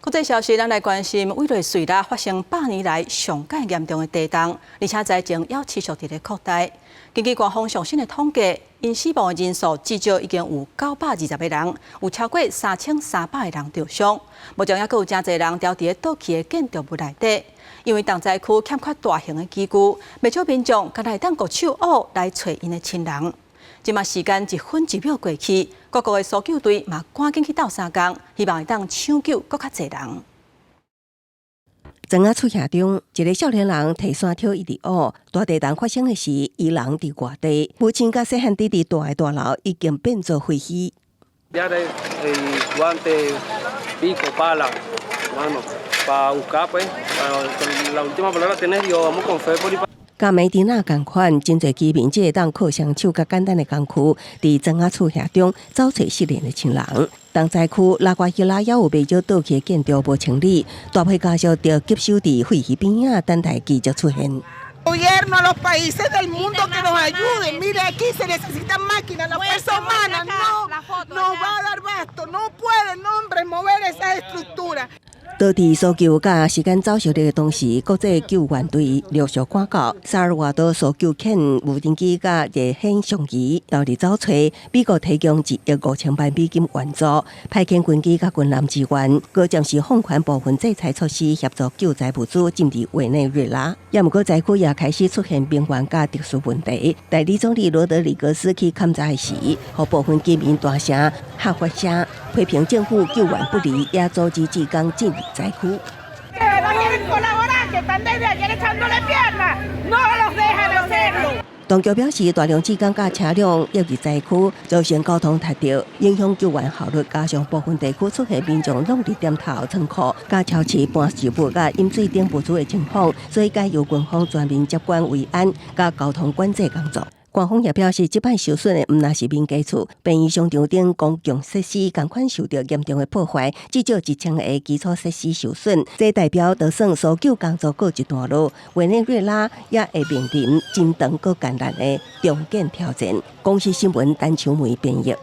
國際消息，咱來關心委內瑞拉發生100年來上界嚴重的地震，而且災情也持續在擴大。根據官方最新的統計，因死亡的人數至少已經有920個人，有超過3300個人受傷。目前還有真儕人掉在倒去的建築物內底，因為重災區欠缺大型的機具，不少民眾才來當個手軛來找因的親人。即馬時間1分1秒過去，各國的搜救隊嘛趕緊去鬥相共，希望會當搶救更較儕人。曾仔厝下中，一個少年人提傘跳一直學。大地震發生的時，伊人佇外地，母親甲細漢弟弟住的大樓已經變作廢墟。甲美迪娜同款，真濟居民只會當靠雙手甲簡單的工具，佇曾仔厝下中找找失聯的親人。重災區拉瓜希拉也有不少倒去的建築無清理，大批家屬就急守佇廢墟邊仔，等待繼續出現。當地搜救甲時間走熟的同時，國際救援隊陸續趕到。薩爾瓦多搜救犬無人機甲熱顯相機，到處找找。美國提供1億5000萬美金援助，派遣軍機甲軍艦支援，閣暫時放寬部分制裁措施，協助救災物資進入委內瑞拉。也毋過災區也開始出現邊緣甲特殊問題。代理總理羅德里格斯去勘察時，予部分居民大聲喊發聲，批評政府救援不力，也阻止志工進入災區。當局表示，大量志工甲車輛入入災區，造成交通塌掉，影響救援效率。加上部分地區出現民眾攏佇店頭、倉庫、甲超市搬食物、甲飲水等物資的情況，所以該由軍方專門接管維安、甲交通管制工作。官方也表示，這擺受損的毋若是民家厝，便衣商場等公共設施同款受到嚴重的破壞，至少1000個基礎設施受損。這代表就算搜救工作告一段落，委內瑞拉也會面臨真長閣艱難的重建挑戰。公視新聞陳秋梅編譯。